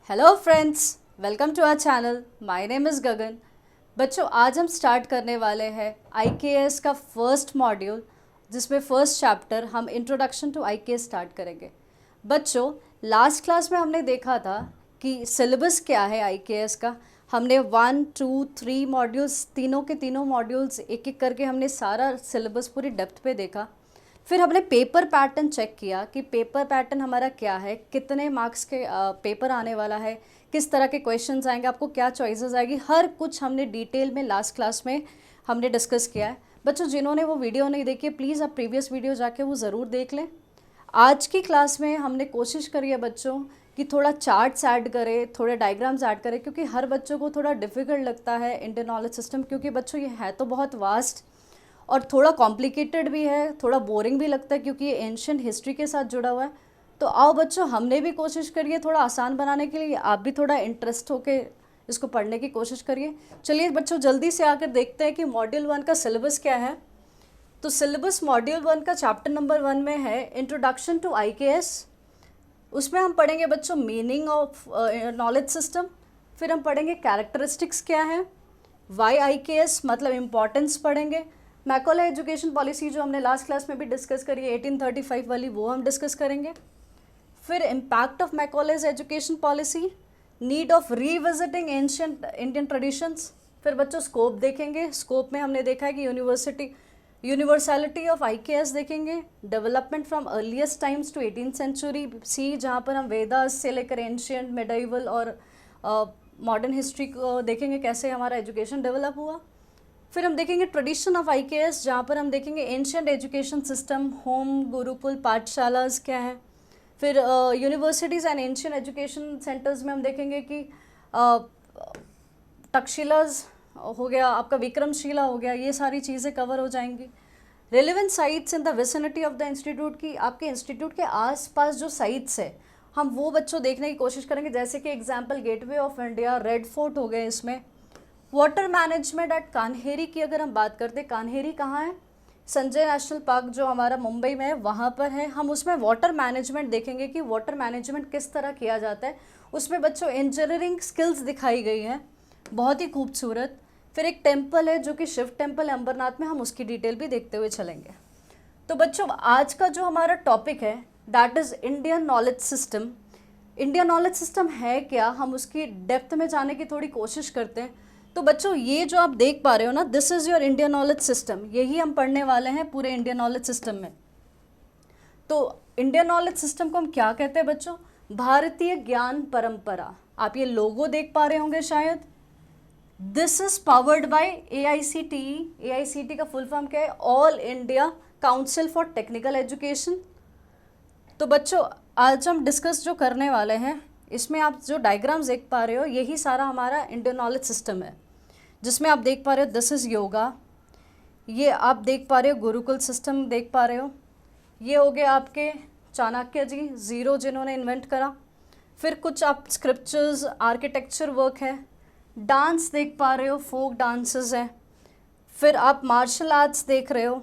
Hello friends, welcome to our channel. My name is Gagan. बच्चों, आज हम स्टार्ट करने वाले हैं आईकेएस का फर्स्ट मॉड्यूल, जिसमें फर्स्ट चैप्टर हम इंट्रोडक्शन टू आईकेएस स्टार्ट करेंगे। बच्चों, लास्ट क्लास में हमने देखा था कि सिलेबस क्या है आईकेएस का। हमने 1, 2, 3 मॉड्यूल्स, तीनों के तीनों मॉड्यूल्स एक एक करके हमने सारा सिलेबस पूरी डेप्थ पे देखा। फिर हमने पेपर पैटर्न चेक किया कि पेपर पैटर्न हमारा क्या है, कितने मार्क्स के पेपर आने वाला है, किस तरह के क्वेश्चंस आएंगे, आपको क्या चॉइसेस आएगी, हर कुछ हमने डिटेल में लास्ट क्लास में हमने डिस्कस किया है। बच्चों, जिन्होंने वो वीडियो नहीं देखी, प्लीज़ आप प्रीवियस वीडियो जाके वो ज़रूर देख लें। आज की क्लास में हमने कोशिश करी है बच्चों कि थोड़ा चार्ट्स ऐड करें, थोड़े डायग्राम्स ऐड करें, क्योंकि हर बच्चों को थोड़ा डिफ़िकल्ट लगता है इंडियन नॉलेज सिस्टम, क्योंकि बच्चों ये है तो बहुत वास्ट और थोड़ा कॉम्प्लिकेटेड भी है, थोड़ा बोरिंग भी लगता है, क्योंकि ये एंशियंट हिस्ट्री के साथ जुड़ा हुआ है। तो आओ बच्चों, हमने भी कोशिश करिए थोड़ा आसान बनाने के लिए, आप भी थोड़ा इंटरेस्ट होके इसको पढ़ने की कोशिश करिए। चलिए बच्चों, जल्दी से आकर देखते हैं कि मॉड्यूल 1 का सिलेबस क्या है। तो सिलेबस मॉड्यूल 1 का चैप्टर नंबर 1 में है इंट्रोडक्शन टू आईकेएस। उसमें हम पढ़ेंगे बच्चों मीनिंग ऑफ नॉलेज सिस्टम। फिर हम पढ़ेंगे कैरेक्टरिस्टिक्स क्या है, वाई आईकेएस मतलब इम्पॉर्टेंस पढ़ेंगे। मैकॉले एजुकेशन पॉलिसी जो हमने लास्ट क्लास में भी डिस्कस करी है 1835 वाली, वो हम डिस्कस करेंगे। फिर impact of Macaulay's education policy, need of revisiting ancient Indian traditions. फिर बच्चों स्कोप देखेंगे। स्कोप में हमने देखा है कि यूनिवर्सैलिटी ऑफ आईकेएस देखेंगे, development from earliest times to 18th century C, जहाँ पर हम वेदास से लेकर एंशियंट, मेडाइवल और मॉडर्न हिस्ट्री को देखेंगे, कैसे हमारा एजुकेशन डेवलप हुआ। फिर हम देखेंगे ट्रेडिशन ऑफ आईकेएस, जहाँ पर हम देखेंगे ancient education system, home, gurukul, pathshalas क्या है। फिर universities and ancient education centres में हम देखेंगे कि तक्षशिलाज हो गया, आपका विक्रमशिला हो गया, ये सारी चीज़ें कवर हो जाएंगी। Relevant sites in the vicinity of the institute की, आपके इंस्टीट्यूट के आसपास जो साइट्स है हम वो बच्चों देखने की कोशिश करेंगे, जैसे कि example gateway of India, red fort हो गए इसमें। वाटर मैनेजमेंट एट कान्हेरी की अगर हम बात करते हैं, कान्हेरी कहाँ है, संजय नेशनल पार्क जो हमारा मुंबई में है वहाँ पर है। हम उसमें वाटर मैनेजमेंट देखेंगे कि वाटर मैनेजमेंट किस तरह किया जाता है। उसमें बच्चों इंजीनियरिंग स्किल्स दिखाई गई हैं, बहुत ही खूबसूरत। फिर एक टेम्पल है जो कि शिव टेम्पल है अंबरनाथ में, हम उसकी डिटेल भी देखते हुए चलेंगे। तो बच्चों, आज का जो हमारा टॉपिक है that is Indian knowledge system. Indian knowledge system है क्या, हम उसकी डेप्थ में जाने की थोड़ी कोशिश करते हैं। तो बच्चों, ये जो आप देख पा रहे हो ना, this is your Indian knowledge system, यही हम पढ़ने वाले हैं पूरे इंडियन नॉलेज सिस्टम में। तो इंडियन नॉलेज सिस्टम को हम क्या कहते हैं बच्चों, भारतीय ज्ञान परंपरा। आप ये लोगो देख पा रहे होंगे शायद। This is powered by AICTE। AICTE का फुल फॉर्म क्या है, all India council for technical education. तो बच्चों, आज हम डिस्कस जो करने वाले हैं, इसमें आप जो डायग्राम्स देख पा रहे हो, यही सारा हमारा इंडियन नॉलेज सिस्टम है, जिसमें आप देख पा रहे हो दिस इज़ योगा, ये आप देख पा रहे हो गुरुकुल सिस्टम देख पा रहे हो, ये हो गया आपके चाणक्य जी, ज़ीरो जिन्होंने इन्वेंट करा। फिर कुछ आप स्क्रिप्चर्स, आर्किटेक्चर वर्क है, डांस देख पा रहे हो, फोक डांसेस हैं। फिर आप मार्शल आर्ट्स देख रहे हो।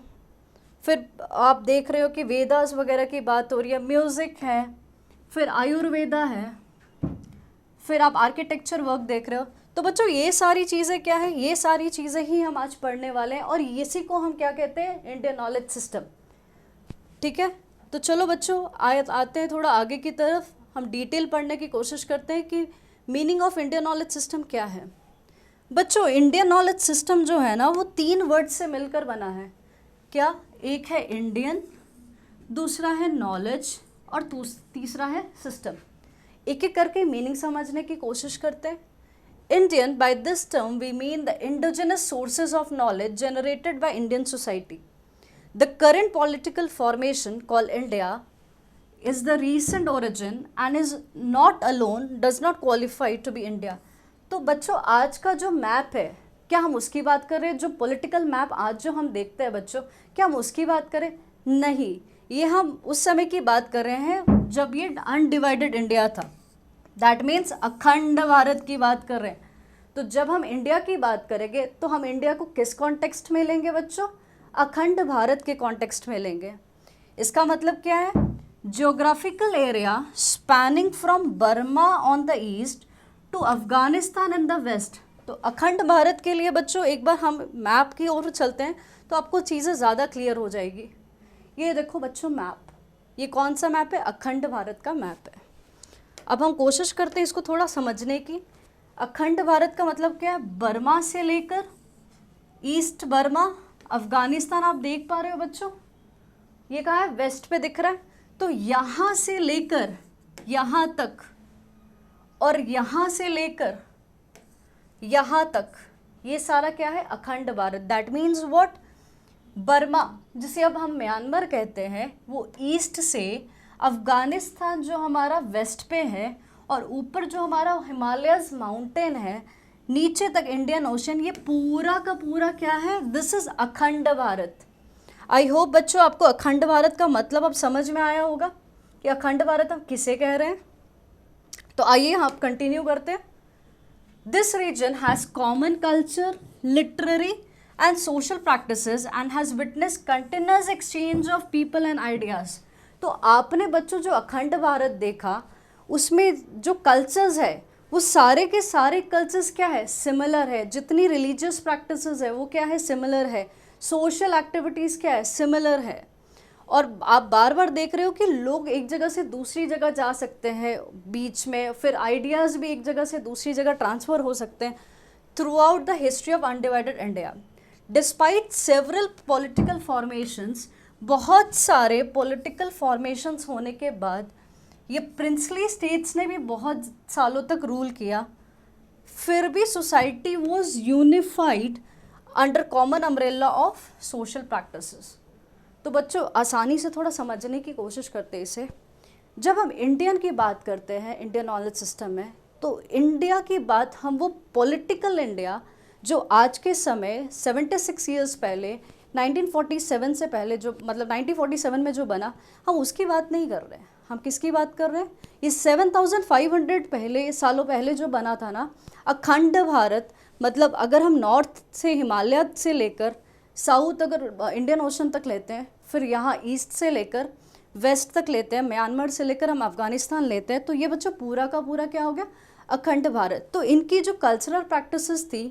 फिर आप देख रहे हो कि वेदास वगैरह की बात हो रही है, म्यूज़िक है, फिर आयुर्वेदा है, फिर आप आर्किटेक्चर वर्क देख रहे हो। तो बच्चों, ये सारी चीज़ें क्या है, ये सारी चीज़ें ही हम आज पढ़ने वाले हैं, और इसी को हम क्या कहते हैं, इंडियन नॉलेज सिस्टम। ठीक है, तो चलो बच्चों, आते हैं थोड़ा आगे की तरफ, हम डिटेल पढ़ने की कोशिश करते हैं कि meaning of Indian knowledge system क्या है। बच्चों, इंडियन नॉलेज सिस्टम जो है ना, वो 3 वर्ड से मिलकर बना है। क्या, एक है इंडियन, दूसरा है नॉलेज, और तीसरा है सिस्टम। एक एक करके मीनिंग समझने की कोशिश करते हैं। Indian, by this term we mean the indigenous sources of knowledge generated by Indian society. The current political formation called India is the recent origin and is not alone, does not qualify to be India। तो बच्चों, आज का जो map है, क्या हम उसकी बात कर रहे हैं, जो पॉलिटिकल मैप आज जो हम देखते हैं बच्चों, क्या हम उसकी बात करें, नहीं, ये हम उस समय की बात कर रहे हैं जब ये अनडिवाइडेड इंडिया था। दैट मीन्स अखंड भारत की बात कर रहे हैं। तो जब हम इंडिया की बात करेंगे तो हम इंडिया को किस कॉन्टेक्स्ट में लेंगे बच्चों, अखंड भारत के कॉन्टेक्स्ट में लेंगे। इसका मतलब क्या है, geographical area spanning from Burma on the east to Afghanistan in the west. तो अखंड भारत के लिए बच्चों एक बार हम मैप की ओर चलते हैं तो आपको चीज़ें ज़्यादा क्लियर हो जाएगी। ये देखो बच्चों मैप, ये कौन सा मैप है? अखंड भारत का मैप है। अब हम कोशिश करते हैं इसको थोड़ा समझने की। अखंड भारत का मतलब क्या है? बर्मा से लेकर ईस्ट बर्मा, अफगानिस्तान आप देख पा रहे हो बच्चों, ये कहाँ है? वेस्ट पे दिख रहा है। तो यहाँ से लेकर यहाँ तक और यहाँ से लेकर यहाँ तक, ये सारा क्या है? अखंड Bharat. That means what? Burma, जिसे अब हम म्यांमार कहते हैं, वो ईस्ट से, अफगानिस्तान जो हमारा वेस्ट पे है, और ऊपर जो हमारा हिमालयस माउंटेन है, नीचे तक इंडियन ओशन, ये पूरा का पूरा क्या है? दिस इज अखंड भारत। आई होप बच्चों आपको अखंड भारत का मतलब अब समझ में आया होगा कि अखंड भारत हम किसे कह रहे हैं। तो आइए आप कंटिन्यू करते हैं। This region has common culture, literary and social practices and has witnessed continuous exchange of people and ideas। तो आपने बच्चों जो अखंड भारत देखा उसमें जो कल्चर्स है वो सारे के सारे कल्चर्स क्या है? सिमिलर है। जितनी रिलीजियस प्रैक्टिसेस है वो क्या है? सिमिलर है। सोशल एक्टिविटीज़ क्या है? सिमिलर है। और आप बार बार देख रहे हो कि लोग एक जगह से दूसरी जगह जा सकते हैं बीच में, फिर आइडियाज़ भी एक जगह से दूसरी जगह ट्रांसफ़र हो सकते हैं through out the history of undivided India. Despite several political formations, बहुत सारे पॉलिटिकल फॉर्मेशंस होने के बाद ये प्रिंसली स्टेट्स ने भी बहुत सालों तक रूल किया, फिर भी society was unified under common umbrella of social practices. तो बच्चों आसानी से थोड़ा समझने की कोशिश करते हैं इसे। जब हम इंडियन की बात करते हैं, इंडियन नॉलेज सिस्टम में, तो इंडिया की बात हम वो पॉलिटिकल इंडिया जो आज के समय 76 ईयर्स पहले 1947 से पहले जो मतलब 1947 में जो बना, हम उसकी बात नहीं कर रहे हैं। हम किसकी बात कर रहे हैं? ये 7500 पहले सालों पहले जो बना था ना अखंड भारत, मतलब अगर हम नॉर्थ से हिमालय से लेकर साउथ अगर इंडियन ओशन तक लेते हैं, फिर यहाँ ईस्ट से लेकर वेस्ट तक लेते हैं, म्यांमार से लेकर हम अफगानिस्तान लेते हैं, तो ये बच्चों पूरा का पूरा क्या हो गया? अखंड भारत। तो इनकी जो कल्चरल प्रैक्टिसेस थी,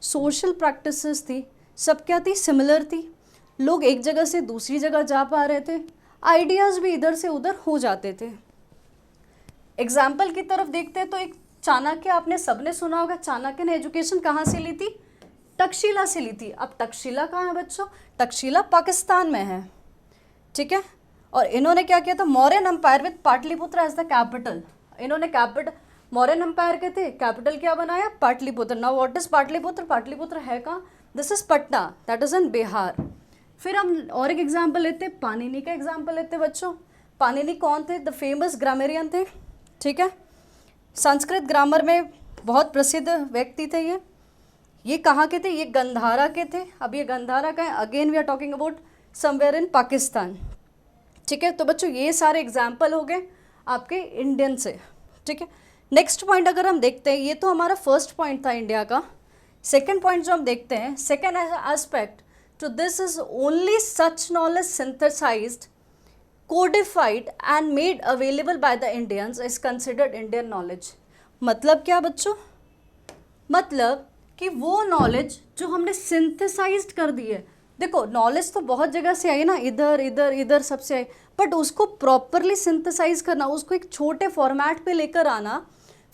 सोशल प्रैक्टिसेस थी, सब क्या थी? सिमिलर थी। लोग एक जगह से दूसरी जगह जा पा रहे थे, आइडियाज़ भी इधर से उधर हो जाते थे। एग्जाम्पल की तरफ देखते हैं तो एक चाणक्य, आपने सबने सुना होगा। चाणक्य ने एजुकेशन कहाँ से ली थी? तक्षशिला से ली थी। अब तक्षशिला कहाँ है बच्चों? तक्षशिला पाकिस्तान में है, ठीक है। और इन्होंने क्या किया था? Mauryan empire with Pataliputra as the capital. इन्होंने कैपिटल, मौर्यन एम्पायर के थे, कैपिटल क्या बनाया? Pataliputra. Now what is Pataliputra? Pataliputra है कहाँ? This is Patna, that is in Bihar. फिर हम और एक एग्जाम्पल लेते हैं, पाणिनि का एग्जाम्पल लेते हैं बच्चों। पाणिनि कौन थे? द फेमस ग्रामेरियन थे, ठीक है। संस्कृत ग्रामर में बहुत प्रसिद्ध व्यक्ति थे ये कहाँ के थे? ये गंधारा के थे। अब ये गंधारा का है, again we are talking about somewhere in Pakistan, ठीक है। तो बच्चों ये सारे एग्जाम्पल हो गए आपके इंडियन से, ठीक है। नेक्स्ट पॉइंट अगर हम देखते हैं, ये तो हमारा फर्स्ट पॉइंट था इंडिया का। सेकेंड पॉइंट जो हम देखते हैं, second aspect to this is only such knowledge synthesized, codified and made available by the Indians is considered Indian knowledge. मतलब क्या बच्चों? मतलब कि वो नॉलेज जो हमने सिंथेसाइज्ड कर दी है। देखो नॉलेज तो बहुत जगह से आई ना, इधर इधर इधर सबसे आई, बट उसको प्रॉपरली सिंथेसाइज करना, उसको एक छोटे फॉर्मेट पे लेकर आना,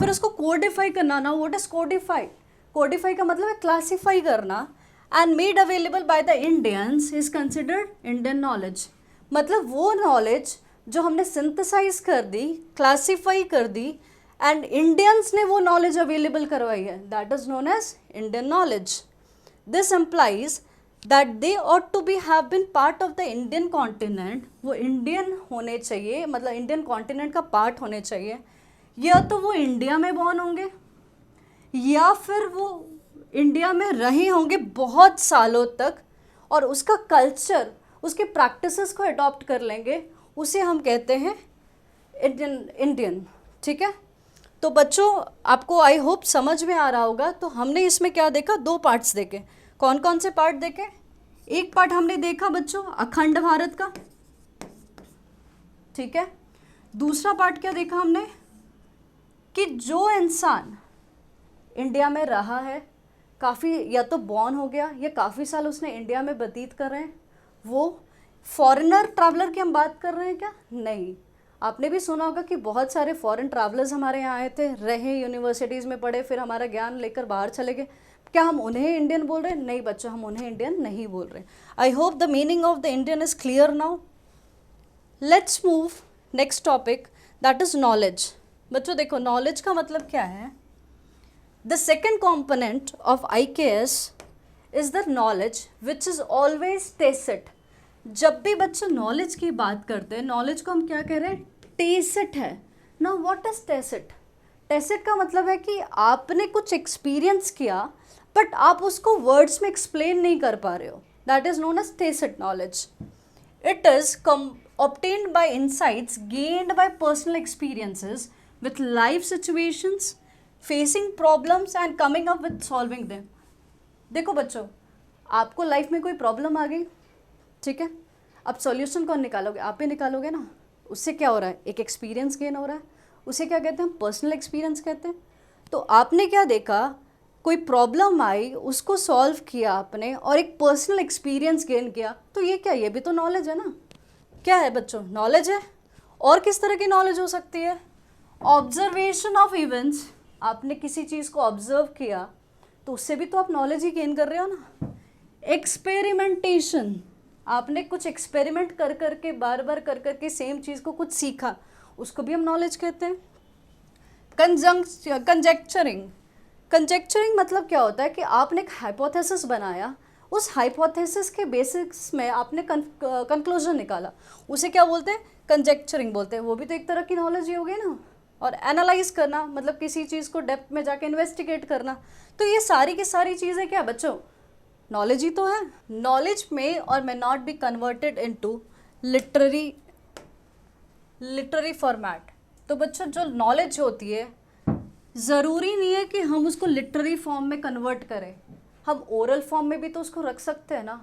फिर उसको कोडिफाई करना ना। What is Codify? कोडिफाई का मतलब है क्लासीफाई करना। And made available by the Indians is considered Indian knowledge. मतलब वो नॉलेज जो हमने सिंथेसाइज कर दी, क्लासीफाई कर दी, एंड इंडियंस ने वो नॉलेज अवेलेबल करवाई है, that is known as Indian knowledge. This employs that they ought to be have been part of the Indian continent। वो इंडियन होने चाहिए, मतलब इंडियन कॉन्टिनेंट का पार्ट होने चाहिए। या तो वो इंडिया में बॉर्न होंगे या फिर वो इंडिया में रहे होंगे बहुत सालों तक और उसका कल्चर, उसके प्रैक्टिसेस को अडॉप्ट कर लेंगे, उसे हम कहते हैं इंडियन, ठीक है। तो बच्चों आपको आई होप समझ में आ रहा होगा। तो हमने इसमें क्या देखा? दो पार्ट्स देखे। कौन कौन से पार्ट देखे? एक पार्ट हमने देखा बच्चों अखंड भारत का, ठीक है। दूसरा पार्ट क्या देखा हमने? कि जो इंसान इंडिया में रहा है, काफ़ी या तो बॉर्न हो गया या काफ़ी साल उसने इंडिया में व्यतीत कर रहे हैं, वो फॉरेनर ट्रैवलर की हम बात कर रहे हैं क्या? नहीं। आपने भी सुना होगा कि बहुत सारे फॉरेन ट्रैवलर्स हमारे यहाँ आए थे, रहे, यूनिवर्सिटीज़ में पढ़े, फिर हमारा ज्ञान लेकर बाहर चले गए। क्या हम उन्हें इंडियन बोल रहे हैं? नहीं बच्चों, हम उन्हें इंडियन नहीं बोल रहे। I hope the meaning of the Indian is clear now. Let's move next topic, that is knowledge. बच्चों देखो, नॉलेज का मतलब क्या है? The second component of IKS is the knowledge which is always tacit. जब भी बच्चों नॉलेज की बात करते हैं, नॉलेज को हम क्या कह रहे हैं? टेसिट है। Now what is tacit? Tacit का मतलब है कि आपने कुछ एक्सपीरियंस किया बट आप उसको वर्ड्स में एक्सप्लेन नहीं कर पा रहे हो, that is known as tacit knowledge. It is obtained by insights gained by personal experiences with life situations, facing problems and coming up with solving them। देखो बच्चों, आपको लाइफ में कोई प्रॉब्लम आ गई, ठीक है, अब सॉल्यूशन कौन निकालोगे? आप ही निकालोगे ना। उससे क्या हो रहा है? एक एक्सपीरियंस गेन हो रहा है। उसे क्या कहते हैं? हम पर्सनल एक्सपीरियंस कहते हैं। तो आपने क्या देखा, कोई प्रॉब्लम आई, उसको सॉल्व किया आपने और एक पर्सनल एक्सपीरियंस गेन किया, तो ये क्या? ये भी तो नॉलेज है ना। क्या है बच्चों? नॉलेज है। और किस तरह की नॉलेज हो सकती है? Observation of events. आपने किसी चीज़ को ऑब्जर्व किया तो उससे भी तो आप नॉलेज ही गेन कर रहे हो ना। एक्सपेरिमेंटेशन, आपने कुछ एक्सपेरिमेंट कर करके, बार बार कर करके सेम चीज़ को कुछ सीखा, उसको भी हम नॉलेज कहते हैं। कंजेक्चरिंग, कंजेक्चरिंग मतलब क्या होता है कि आपने एक हाइपोथेसिस बनाया, उस हाइपोथेसिस के बेसिस में आपने कंक्लूजन निकाला, उसे क्या बोलते हैं? कंजेक्चरिंग बोलते हैं। वो भी तो एक तरह की नॉलेज ही हो गई ना। और एनालाइज करना मतलब किसी चीज़ को डेप्थ में जाके इन्वेस्टिगेट करना। तो ये सारी की सारी चीज़ें क्या बच्चों? नॉलेज ही तो है। नॉलेज में और may not be converted into literary format. तो बच्चों जो नॉलेज होती है, ज़रूरी नहीं है कि हम उसको लिटरेरी फॉर्म में कन्वर्ट करें, हम ओरल फॉर्म में भी तो उसको रख सकते हैं ना।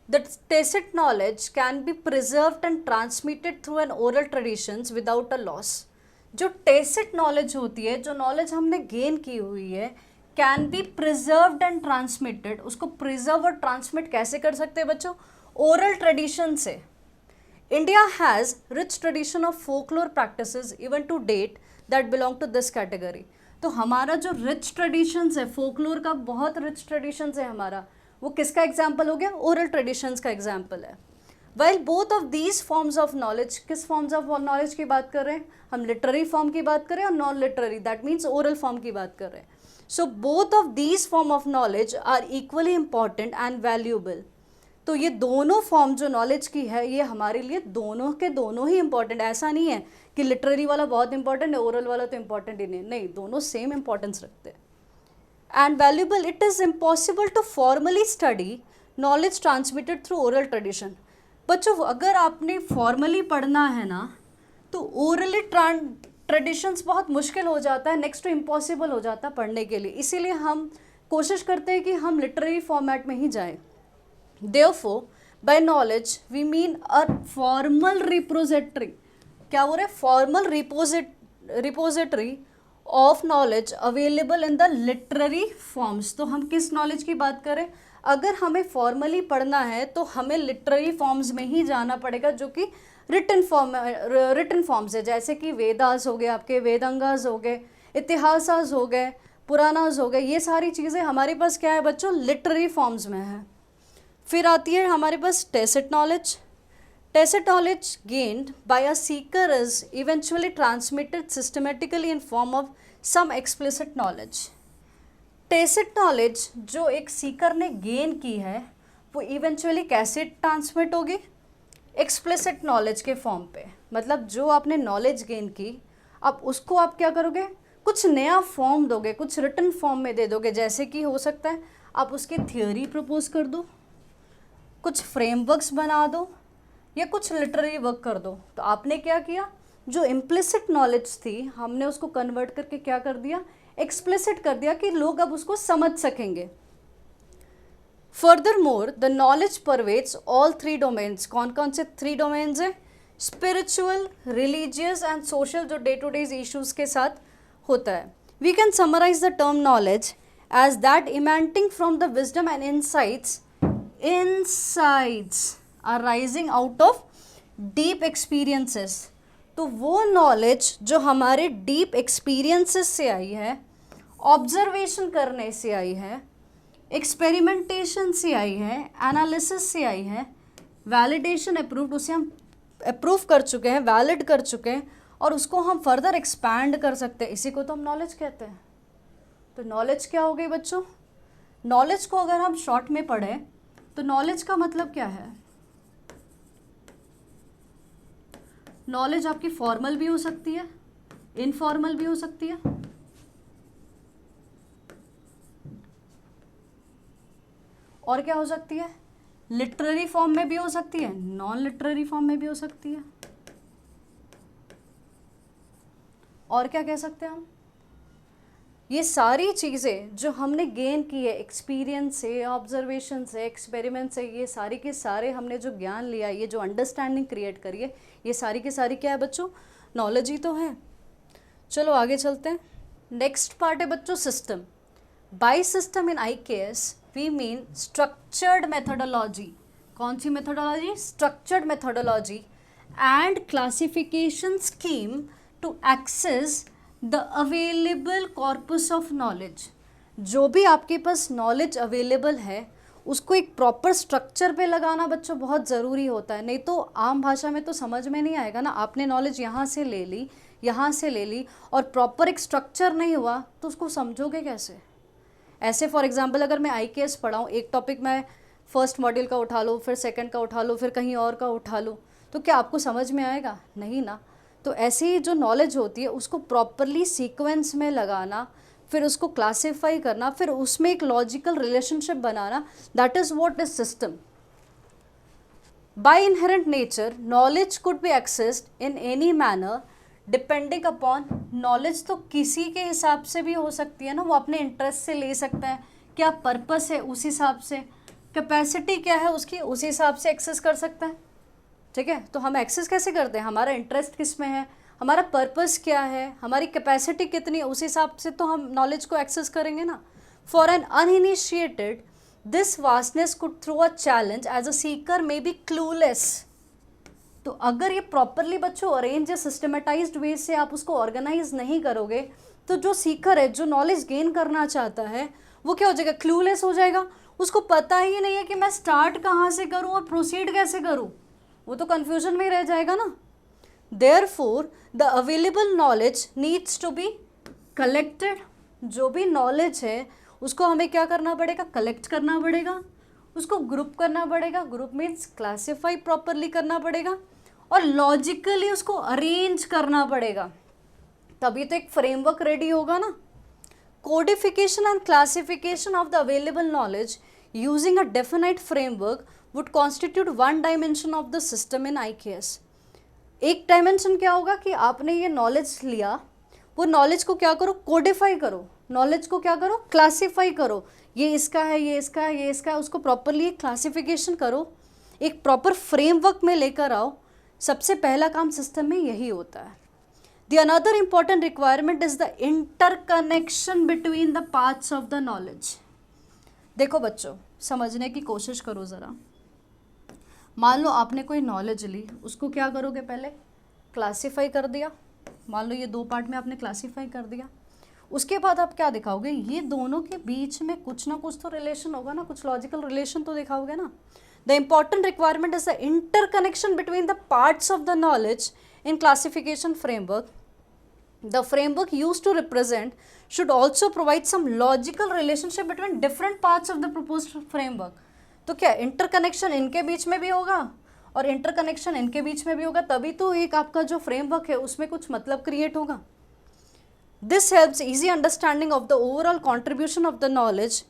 The tacit knowledge can be preserved and transmitted through an oral traditions without a loss. जो टेसिट नॉलेज होती है, जो नॉलेज हमने गेन की हुई है, can be preserved and transmitted. उसको प्रिजर्व और ट्रांसमिट कैसे कर सकते हैं बच्चों? ओरल ट्रेडिशन से। India has rich tradition of folklore practices even to date that belong to this category. तो हमारा जो रिच ट्रेडिशंस है, फोकलोर का बहुत रिच ट्रेडिशंस है हमारा, वो किसका एग्जाम्पल हो गया? ओरल ट्रेडिशंस का एग्जाम्पल है। Well both of these forms of knowledge, किस फॉर्म्स ऑफ नॉलेज की बात कर रहे हैं हम? लिटरेरी फॉर्म की बात कर रहे हैं और non literary, that means oral form की बात कर रहे हैं। So both of these form of knowledge are equally important and valuable. तो ये दोनों फॉर्म जो नॉलेज की है, ये हमारे लिए दोनों के दोनों ही इंपॉर्टेंट। ऐसा नहीं है कि लिटरेरी वाला बहुत इंपॉर्टेंट है, ओरल वाला तो इंपॉर्टेंट ही नहीं, दोनों सेम इंपॉर्टेंस रखते हैं। And valuable, it is impossible to formally study knowledge transmitted through oral tradition. बच्चों अगर आपने फॉर्मली पढ़ना है ना, तो ओरली ट्रेडिशंस बहुत मुश्किल हो जाता है, नेक्स्ट टू इम्पॉसिबल हो जाता है पढ़ने के लिए। इसीलिए हम कोशिश करते हैं कि हम लिटरेरी फॉर्मेट में ही जाएं। Therefore, by knowledge we mean a formal repository। क्या हो रहा है? formal repository of knowledge available in the literary forms। तो हम किस नॉलेज की बात करें? अगर हमें फॉर्मली पढ़ना है तो हमें लिटरेरी फॉर्म्स में ही जाना पड़ेगा, जो कि रिटन फॉर्म्स है, जैसे कि वेदास हो गए, आपके वेदांगास हो गए, इतिहासास हो गए, पुराणास हो गए। ये सारी चीज़ें हमारे पास क्या है बच्चों? लिटरेरी फॉर्म्स में है। फिर आती है हमारे पास tacit knowledge. Tacit knowledge gained by a seeker is eventually transmitted systematically in form of some explicit knowledge. Tacit knowledge जो एक सीकर ने गेन की है, वो इवेंचुअली कैसे ट्रांसमिट होगी? एक्सप्लिसिट नॉलेज के फॉर्म पे। मतलब जो आपने नॉलेज गेन की, अब उसको आप क्या करोगे? कुछ नया फॉर्म दोगे, कुछ रिटन फॉर्म में दे दोगे। जैसे कि हो सकता है आप उसकी थियोरी प्रपोज कर दो, कुछ फ्रेमवर्क्स बना दो, या कुछ लिटरेरी वर्क कर दो। तो आपने क्या किया? जो इम्प्लिसिट नॉलेज थी, हमने उसको कन्वर्ट करके क्या कर दिया? एक्सप्लिसिट कर दिया, कि लोग अब उसको समझ सकेंगे। Furthermore the knowledge pervades all three domains. कौन कौन से थ्री डोमेन्स हैं? स्पिरिचुअल, रिलीजियस एंड सोशल, जो डे टू डे इश्यूज़ के साथ होता है. We can summarise the term knowledge as that emanating from the wisdom and insights arising out of deep experiences. तो वो नॉलेज जो हमारे डीप एक्सपीरियंसेस से आई है, ऑब्जर्वेशन करने से आई है, एक्सपेरिमेंटेशन से आई है, एनालिसिस से आई है, वैलिडेशन अप्रूव्ड, उसे हम अप्रूव कर चुके हैं, वैलिड कर चुके हैं और उसको हम फर्दर एक्सपैंड कर सकते हैं. इसी को तो हम नॉलेज कहते हैं. तो नॉलेज क्या हो गई बच्चों? नॉलेज को अगर हम शॉर्ट में पढ़ें तो नॉलेज का मतलब क्या है? नॉलेज आपकी फॉर्मल भी हो सकती है, इनफॉर्मल भी हो सकती है. और क्या हो सकती है? लिटरेरी फॉर्म में भी हो सकती है, नॉन लिटरेरी फॉर्म में भी हो सकती है. और क्या कह सकते हैं हम? ये सारी चीज़ें जो हमने गेन की है एक्सपीरियंस से, ऑब्जर्वेशन से, एक्सपेरिमेंट से, ये सारी के सारे हमने जो ज्ञान लिया, ये जो अंडरस्टैंडिंग क्रिएट करी है, ये सारी की सारी क्या है बच्चों? नॉलेज ही तो है. चलो आगे चलते हैं. नेक्स्ट पार्ट है बच्चों system. By system in IKS we mean structured methodology. कौन सी methodology? Structured methodology and classification scheme to access the available corpus of knowledge. जो भी आपके पास नॉलेज अवेलेबल है उसको एक प्रॉपर स्ट्रक्चर पे लगाना बच्चों बहुत ज़रूरी होता है. नहीं तो आम भाषा में तो समझ में नहीं आएगा ना. आपने नॉलेज यहाँ से ले ली, यहाँ से ले ली और प्रॉपर एक स्ट्रक्चर नहीं हुआ तो उसको समझोगे कैसे? ऐसे फॉर एग्जांपल अगर मैं IKS पढ़ाऊँ, एक टॉपिक मैं फर्स्ट मॉड्यूल का उठा लूँ, फिर सेकंड का उठा लूँ, फिर कहीं और का उठा लूँ, तो क्या आपको समझ में आएगा? नहीं ना. तो ऐसे ही जो नॉलेज होती है उसको प्रॉपरली सीक्वेंस में लगाना, फिर उसको क्लासीफाई करना, फिर उसमें एक लॉजिकल रिलेशनशिप बनाना, that is what is system. By inherent nature knowledge could be accessed in any manner depending upon. Knowledge तो किसी के हिसाब से भी हो सकती है ना, वो अपने इंटरेस्ट से ले सकता है, क्या पर्पस है उस हिसाब से, कैपेसिटी क्या है उसकी उस हिसाब से एक्सेस कर सकता है. ठीक है, तो हम एक्सेस कैसे करते हैं? हमारा इंटरेस्ट किस में है, हमारा पर्पस क्या है, हमारी कैपेसिटी कितनी है, उस हिसाब से तो हम नॉलेज को एक्सेस करेंगे ना. For an uninitiated this vastness could throw a challenge as a seeker may be clueless. तो अगर ये प्रॉपरली बच्चों अरेंज या सिस्टमेटाइज्ड वे से आप उसको ऑर्गेनाइज नहीं करोगे तो जो सीकर है, जो नॉलेज गेन करना चाहता है, वो क्या हो जाएगा? क्लूलेस हो जाएगा. उसको पता ही नहीं है कि मैं स्टार्ट कहाँ से करूँ और प्रोसीड कैसे करूँ. वो तो कन्फ्यूजन में ही रह जाएगा ना. Therefore the available knowledge needs to be collected. जो भी नॉलेज है उसको हमें क्या करना पड़ेगा? कलेक्ट करना पड़ेगा, उसको ग्रुप करना पड़ेगा. ग्रुप मीन्स क्लासीफाई प्रॉपरली करना पड़ेगा और लॉजिकली उसको अरेंज करना पड़ेगा. तभी तो एक फ्रेमवर्क रेडी होगा ना. Codification and classification of the available knowledge using a definite framework would constitute one dimension of the system in IKS. एक डायमेंशन क्या होगा कि आपने ये नॉलेज लिया, वो नॉलेज को क्या करो? कोडिफाई करो. नॉलेज को क्या करो? क्लासीफाई करो. ये इसका है, ये इसका है, ये इसका है, उसको प्रॉपरली क्लासिफिकेशन करो, एक प्रॉपर फ्रेमवर्क में लेकर आओ. सबसे पहला काम सिस्टम में यही होता है. The another important requirement is the interconnection between the parts of the knowledge. देखो बच्चों, समझने की कोशिश करो ज़रा. मान लो आपने कोई नॉलेज ली, उसको क्या करोगे? पहले क्लासीफाई कर दिया. मान लो ये दो पार्ट में आपने क्लासीफाई कर दिया. उसके बाद आप क्या दिखाओगे? ये दोनों के बीच में कुछ ना कुछ तो रिलेशन होगा ना, कुछ लॉजिकल रिलेशन तो दिखाओगे ना. The important requirement is the interconnection between the parts of the knowledge in classification framework. The framework used to represent should also provide some logical relationship between different parts of the proposed framework. तो क्या interconnection इनके बीच में भी होगा और interconnection इनके बीच में भी होगा, तभी तो एक आपका जो फ्रेमवर्क है उसमें कुछ मतलब क्रिएट होगा. This helps easy understanding of the overall contribution of the knowledge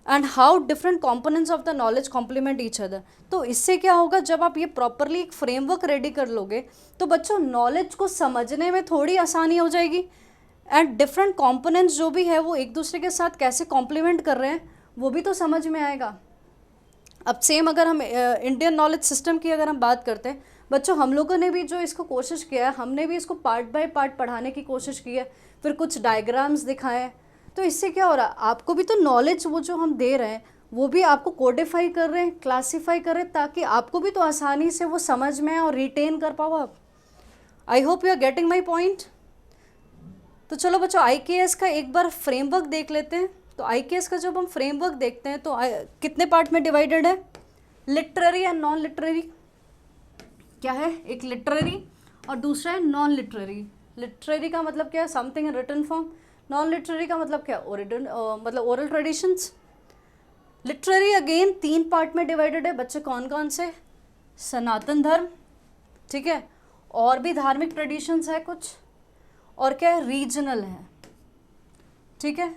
and how different components of the knowledge complement each other. तो इससे क्या होगा? जब आप ये प्रॉपरली एक फ्रेमवर्क रेडी कर लोगे तो बच्चों नॉलेज को समझने में थोड़ी आसानी हो जाएगी एंड डिफरेंट कॉम्पोनेंट्स जो भी है वो एक दूसरे के साथ कैसे कॉम्प्लीमेंट कर रहे हैं वो भी तो समझ में आएगा. अब सेम अगर हम इंडियन नॉलेज सिस्टम की अगर हम बात करते हैं, बच्चों हम लोगों ने भी जो इसको कोशिश किया है, हमने भी इसको पार्ट बाय पार्ट पढ़ाने की कोशिश की है, फिर कुछ डायग्राम्स दिखाए। तो इससे क्या हो रहा है, आपको भी तो नॉलेज वो जो हम दे रहे हैं वो भी आपको कोडिफाई कर रहे हैं, क्लासीफाई कर रहे हैं, ताकि आपको भी तो आसानी से वो समझ में आए और रिटेन कर पाओ आप। I hope you are getting my point. तो चलो बच्चों IKS का एक बार फ्रेमवर्क देख लेते हैं। तो IKS का जब हम फ्रेमवर्क देखते हैं तो कितने पार्ट में डिवाइडेड है, लिटरेरी एंड नॉन लिटरेरी। क्या है, एक लिटरेरी और दूसरा है नॉन लिटरेरी। लिटरेरी का मतलब क्या है, something in written form. Non literary का मतलब क्या, मतलब oral traditions. Literary again 3 part में डिवाइडेड है बच्चे, कौन कौन से, सनातन धर्म, ठीक है, और भी धार्मिक ट्रेडिशंस है कुछ, और क्या है, रीजनल है, ठीक है।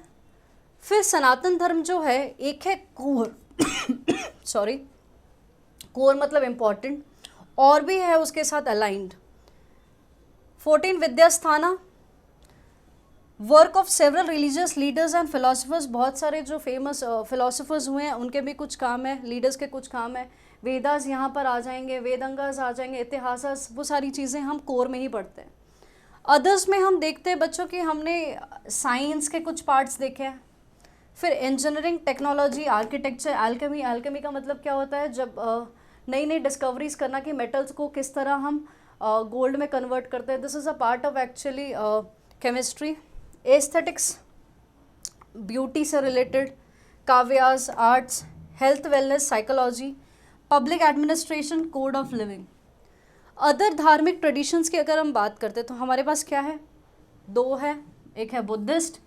फिर सनातन धर्म जो है, एक है कोर सॉरी, कोर मतलब इम्पॉर्टेंट, और भी है उसके साथ अलाइंड। 14 विद्यास्थाना, work of several religious leaders and philosophers, बहुत सारे जो फेमस फिलोसफर्स हुए हैं उनके भी कुछ काम है, लीडर्स के कुछ काम है। वेदास यहाँ पर आ जाएंगे, वेदंगास आ जाएंगे, इतिहास, वो सारी चीज़ें हम कोर में ही पढ़ते हैं। अदर्स में हम देखते हैं बच्चों कि हमने साइंस के कुछ पार्ट्स देखे हैं, फिर engineering, technology, architecture, alchemy. Alchemy का मतलब क्या होता है, जब नई नई डिस्कवरीज करना कि मेटल्स को किस तरह हम गोल्ड में कन्वर्ट करते हैं। This is a part of actually chemistry. Aesthetics, beauty से रिलेटेड, काव्यास, arts, health wellness, psychology, public administration, code of living. Other धार्मिक ट्रेडिशंस की अगर हम बात करते हैं तो हमारे पास क्या है, 2 है। एक है बुद्धिस्ट,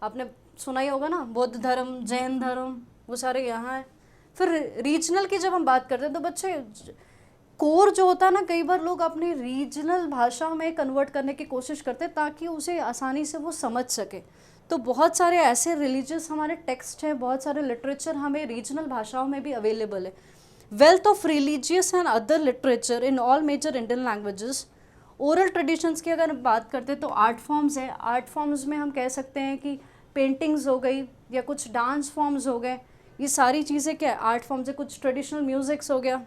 आपने सुना ही होगा ना, बौद्ध धर्म, जैन धर्म, वो सारे यहाँ है। फिर रीजनल की जब हम बात करते हैं तो बच्चे कोर जो होता है ना, कई बार लोग अपनी रीजनल भाषा में कन्वर्ट करने की कोशिश करते हैं ताकि उसे आसानी से वो समझ सके। तो बहुत सारे ऐसे रिलीजियस हमारे टेक्स्ट हैं, बहुत सारे लिटरेचर हमें रीजनल भाषाओं में भी अवेलेबल है। Wealth of religious and other literature in all major Indian languages. Oral traditions की अगर बात करते हैं तो आर्ट फॉर्म्स है। आर्ट फॉर्म्स में हम कह सकते हैं कि पेंटिंग्स हो गई या कुछ डांस फॉर्म्स हो गए, ये सारी चीज़ें क्या है, आर्ट फॉर्म्स है। कुछ ट्रेडिशनल म्यूजिक्स हो गया।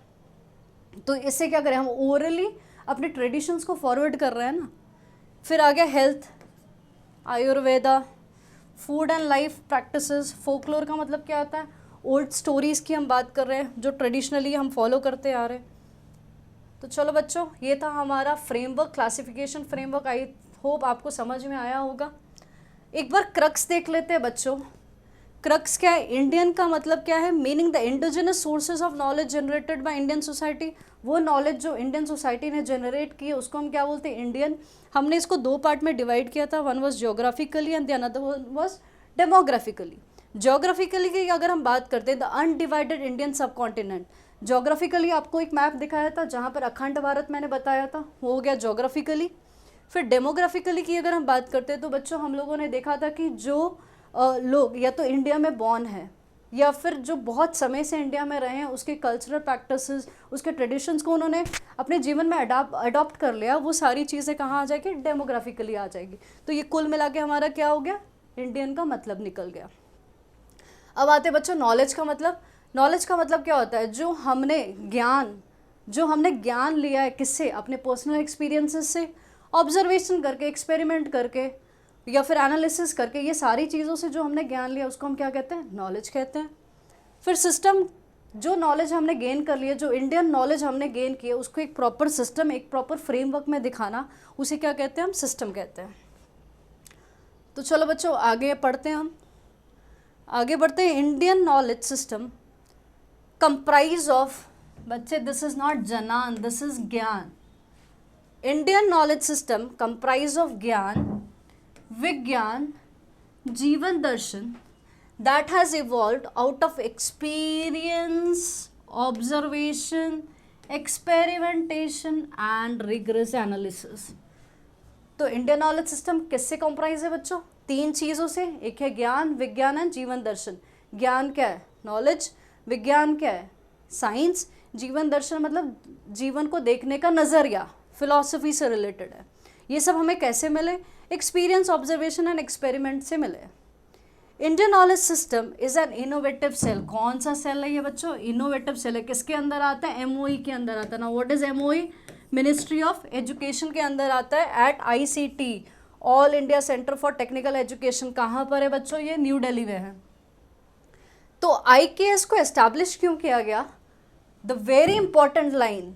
तो इससे क्या करें, हम ओरली अपने ट्रेडिशंस को फॉरवर्ड कर रहे हैं ना। फिर आ गया health, Ayurveda, food and life practices. Folklore का मतलब क्या होता है, ओल्ड स्टोरीज़ की हम बात कर रहे हैं जो ट्रेडिशनली हम फॉलो करते आ रहे हैं। तो चलो बच्चों, ये था हमारा framework, classification framework. I hope आपको समझ में आया होगा। एक बार क्रक्स देख लेते हैं बच्चों। क्रक्स क्या है, इंडियन का मतलब क्या है, meaning the indigenous sources of knowledge generated by Indian society. वो नॉलेज जो इंडियन सोसाइटी ने जनरेट की है उसको हम क्या बोलते हैं, इंडियन। हमने इसको 2 पार्ट में डिवाइड किया था, one was geographically and the another one was demographically. Geographically की अगर हम बात करते हैं, द अनडिवाइडेड इंडियन सब कॉन्टिनेंट। जोग्राफिकली आपको एक मैप दिखाया था जहाँ पर अखंड भारत मैंने बताया था, वो हो गया जोग्राफिकली। फिर डेमोग्राफिकली की अगर हम बात करते हैं तो बच्चों हम लोगों ने देखा था कि जो लोग या तो इंडिया में बॉर्न है या फिर जो बहुत समय से इंडिया में रहे हैं, उसके कल्चरल प्रैक्टिसेस, उसके ट्रेडिशंस को उन्होंने अपने जीवन में अडॉप्ट कर लिया, वो सारी चीज़ें कहाँ आ जाएगी, डेमोग्राफिकली आ जाएगी। तो ये कुल मिला के हमारा क्या हो गया, इंडियन का मतलब निकल गया। अब आते बच्चों नॉलेज का मतलब। नॉलेज का मतलब क्या होता है, जो हमने ज्ञान लिया है, किससे, अपने पर्सनल एक्सपीरियंसेस से, ऑब्जर्वेशन करके, एक्सपेरिमेंट करके या फिर एनालिसिस करके, ये सारी चीज़ों से जो हमने ज्ञान लिया उसको हम क्या कहते हैं, नॉलेज कहते हैं। फिर सिस्टम, जो नॉलेज हमने गेन कर लिया, जो इंडियन नॉलेज हमने गेन की है, उसको एक प्रॉपर सिस्टम, एक प्रॉपर फ्रेमवर्क में दिखाना, उसे क्या कहते हैं, हम सिस्टम कहते हैं। तो चलो बच्चों आगे पढ़ते हैं, हम आगे बढ़ते हैं। Indian knowledge system comprise of, बच्चे दिस इज नॉट जनान, दिस इज ज्ञान। Indian knowledge system comprise of ज्ञान, विज्ञान, जीवन दर्शन that has evolved out of experience, observation, experimentation and rigorous analysis। तो इंडियन नॉलेज सिस्टम किससे कॉम्प्राइज है बच्चों, 3 चीज़ों से। एक है ज्ञान, विज्ञान एंड जीवन दर्शन। ज्ञान क्या है, नॉलेज। विज्ञान क्या है, साइंस। जीवन दर्शन मतलब जीवन को देखने का नज़रिया, फिलॉसफी से रिलेटेड है। ये सब हमें कैसे मिले, एक्सपीरियंस, ऑब्जर्वेशन एंड एक्सपेरिमेंट से मिले। Indian knowledge system is an innovative cell. कौन सा सेल है ये बच्चों? इनोवेटिव सेल है। किसके अंदर आता है? एमओई के अंदर आता है ना। What is MoE? Ministry of education के अंदर आता है at ICT, all India centre for technical education. कहाँ पर है बच्चों? ये न्यू दिल्ली में है। तो आईकेएस को एस्टैब्लिश क्यों किया गया? The very important line,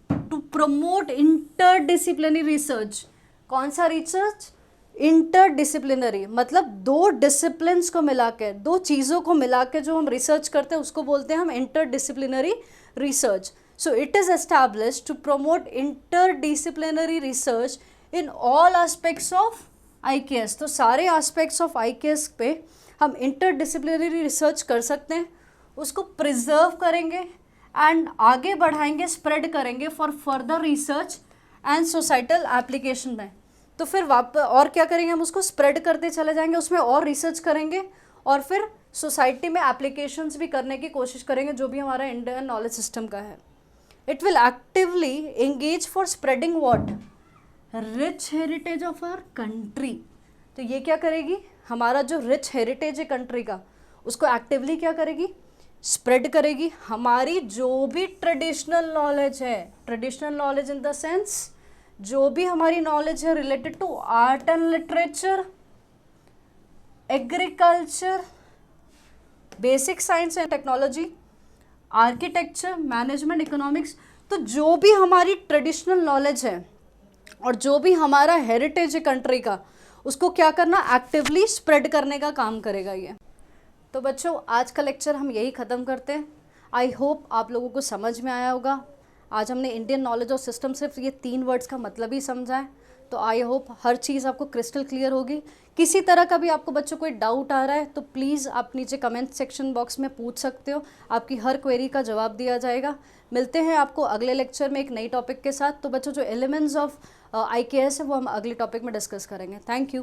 to promote interdisciplinary research. कौन सा रिसर्च? इंटरडिसिप्लिनरी, मतलब दो डिसिप्लिन्स को मिला के, दो चीज़ों को मिला के जो हम रिसर्च करते हैं उसको बोलते हैं हम interdisciplinary research. So it is established to promote interdisciplinary research in all aspects of IKS. तो सारे एस्पेक्ट्स ऑफ आईकेएस पे हम इंटरडिसिप्लिनरी रिसर्च कर सकते हैं, उसको प्रिजर्व करेंगे एंड आगे बढ़ाएंगे, स्प्रेड करेंगे for further research and societal application में। तो फिर और क्या करेंगे? हम उसको स्प्रेड करते चले जाएंगे, उसमें और रिसर्च करेंगे और फिर सोसाइटी में एप्लीकेशंस भी करने की कोशिश करेंगे जो भी हमारा इंडियन नॉलेज सिस्टम का है। It will actively engage for spreading what? Rich heritage of our country. तो ये क्या करेगी? हमारा जो रिच हेरिटेज है कंट्री का, उसको एक्टिवली क्या करेगी? स्प्रेड करेगी। हमारी जो भी ट्रेडिशनल नॉलेज है, traditional knowledge in the sense जो भी हमारी नॉलेज है related to art and literature, agriculture, basic science and technology, architecture, management, economics, तो जो भी हमारी ट्रेडिशनल नॉलेज है और जो भी हमारा हेरिटेज है कंट्री का, उसको क्या करना? एक्टिवली स्प्रेड करने का काम करेगा ये। तो बच्चों आज का लेक्चर हम यही ख़त्म करते हैं। आई होप आप लोगों को समझ में आया होगा। आज हमने इंडियन नॉलेज और सिस्टम सिर्फ ये 3 वर्ड्स का मतलब ही समझा है। तो आई होप हर चीज़ आपको क्रिस्टल क्लियर होगी। किसी तरह का भी आपको बच्चों कोई डाउट आ रहा है तो प्लीज़ आप नीचे कमेंट सेक्शन बॉक्स में पूछ सकते हो, आपकी हर क्वेरी का जवाब दिया जाएगा। मिलते हैं आपको अगले लेक्चर में एक नई टॉपिक के साथ। तो बच्चों जो एलिमेंट्स ऑफ आईकेएस है वो हम अगले टॉपिक में डिस्कस करेंगे। Thank you.